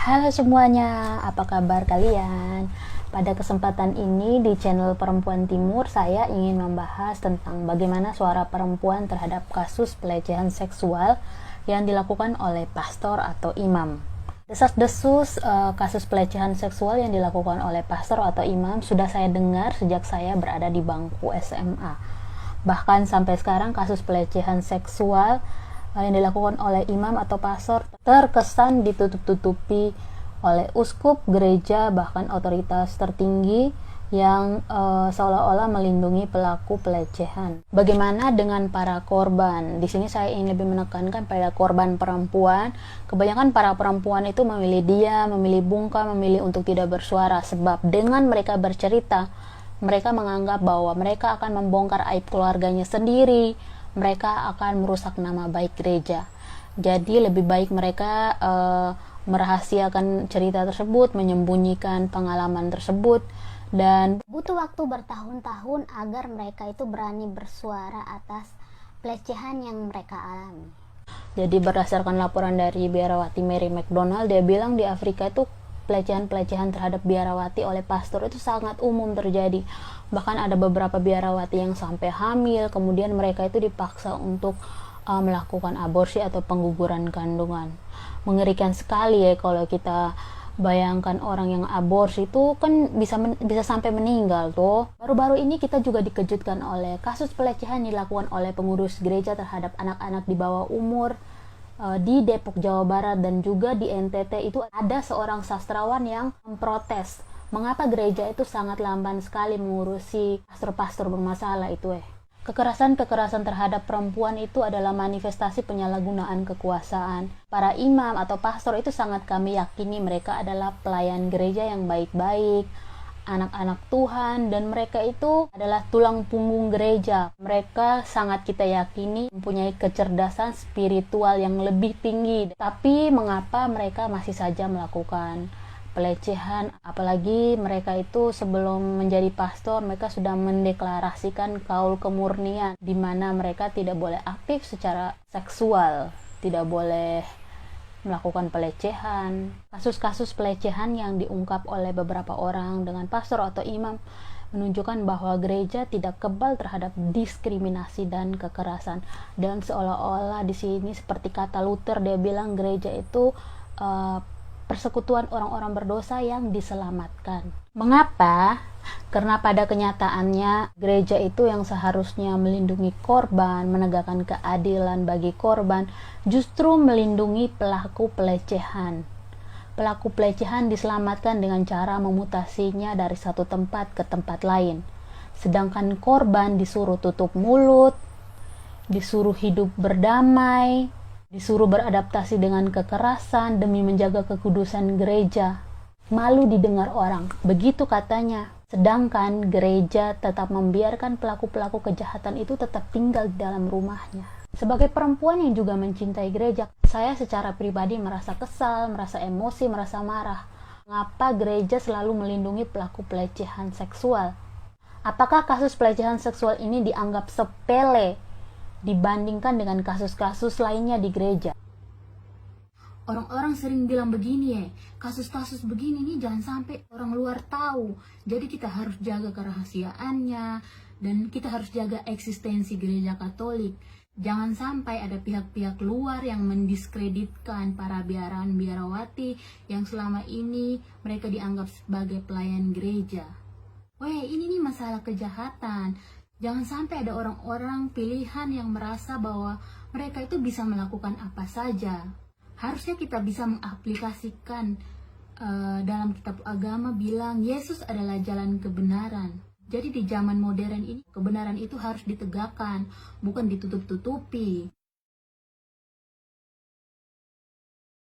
Halo semuanya, apa kabar kalian? Pada kesempatan ini di channel Perempuan Timur, saya ingin membahas tentang bagaimana suara perempuan terhadap kasus pelecehan seksual yang dilakukan oleh pastor atau imam. Desas-desus kasus pelecehan seksual yang dilakukan oleh pastor atau imam sudah saya dengar sejak saya berada di bangku SMA. Bahkan sampai sekarang kasus pelecehan seksual yang dilakukan oleh imam atau pastor terkesan ditutup-tutupi oleh uskup, gereja, bahkan otoritas tertinggi yang seolah-olah melindungi pelaku pelecehan. Bagaimana dengan para korban? Di sini saya ingin lebih menekankan pada korban perempuan. Kebanyakan para perempuan itu memilih diam, memilih bungkam, memilih untuk tidak bersuara, sebab dengan mereka bercerita, mereka menganggap bahwa mereka akan membongkar aib keluarganya sendiri, mereka akan merusak nama baik gereja. Jadi lebih baik mereka merahasiakan cerita tersebut, menyembunyikan pengalaman tersebut, dan butuh waktu bertahun-tahun agar mereka itu berani bersuara atas pelecehan yang mereka alami. Jadi berdasarkan laporan dari biarawati Mary McDonald, dia bilang di Afrika itu pelecehan-pelecehan terhadap biarawati oleh pastor itu sangat umum terjadi. Bahkan ada beberapa biarawati yang sampai hamil, kemudian mereka itu dipaksa untuk melakukan aborsi atau pengguguran kandungan. Mengerikan sekali ya kalau kita bayangkan orang yang aborsi itu kan bisa sampai meninggal tuh. Baru-baru ini kita juga dikejutkan oleh kasus pelecehan dilakukan oleh pengurus gereja terhadap anak-anak di bawah umur di Depok, Jawa Barat, dan juga di NTT. Itu ada seorang sastrawan yang memprotes mengapa gereja itu sangat lamban sekali mengurusi pastor-pastor bermasalah itu. Kekerasan-kekerasan terhadap perempuan itu adalah manifestasi penyalahgunaan kekuasaan. Para imam atau pastor itu sangat kami yakini mereka adalah pelayan gereja yang baik-baik, anak-anak Tuhan, dan mereka itu adalah tulang punggung gereja. Mereka sangat kita yakini mempunyai kecerdasan spiritual yang lebih tinggi. Tapi mengapa mereka masih saja melakukan pelecehan? Apalagi mereka itu sebelum menjadi pastor, mereka sudah mendeklarasikan kaul kemurnian, di mana mereka tidak boleh aktif secara seksual, tidak boleh melakukan pelecehan. Kasus-kasus pelecehan yang diungkap oleh beberapa orang dengan pastor atau imam menunjukkan bahwa gereja tidak kebal terhadap diskriminasi dan kekerasan. Dan seolah-olah di sini seperti kata Luther, dia bilang gereja itu persekutuan orang-orang berdosa yang diselamatkan. Mengapa? Karena pada kenyataannya gereja itu yang seharusnya melindungi korban, menegakkan keadilan bagi korban, justru melindungi pelaku pelecehan. Pelaku pelecehan diselamatkan dengan cara memutasinya dari satu tempat ke tempat lain. Sedangkan korban disuruh tutup mulut, disuruh hidup berdamai, disuruh beradaptasi dengan kekerasan demi menjaga kekudusan gereja. Malu didengar orang, begitu katanya. Sedangkan gereja tetap membiarkan pelaku-pelaku kejahatan itu tetap tinggal di dalam rumahnya. Sebagai perempuan yang juga mencintai gereja, saya secara pribadi merasa kesal, merasa emosi, merasa marah. Mengapa gereja selalu melindungi pelaku pelecehan seksual? Apakah kasus pelecehan seksual ini dianggap sepele dibandingkan dengan kasus-kasus lainnya di gereja? Orang-orang sering bilang begini kasus-kasus begini nih jangan sampai orang luar tahu. Jadi kita harus jaga kerahasiaannya dan kita harus jaga eksistensi gereja Katolik. Jangan sampai ada pihak-pihak luar yang mendiskreditkan para biarawati yang selama ini mereka dianggap sebagai pelayan gereja. Ini nih masalah kejahatan. Jangan sampai ada orang-orang pilihan yang merasa bahwa mereka itu bisa melakukan apa saja. Harusnya kita bisa mengaplikasikan dalam kitab agama bilang Yesus adalah jalan kebenaran. Jadi di zaman modern ini kebenaran itu harus ditegakkan, bukan ditutup-tutupi.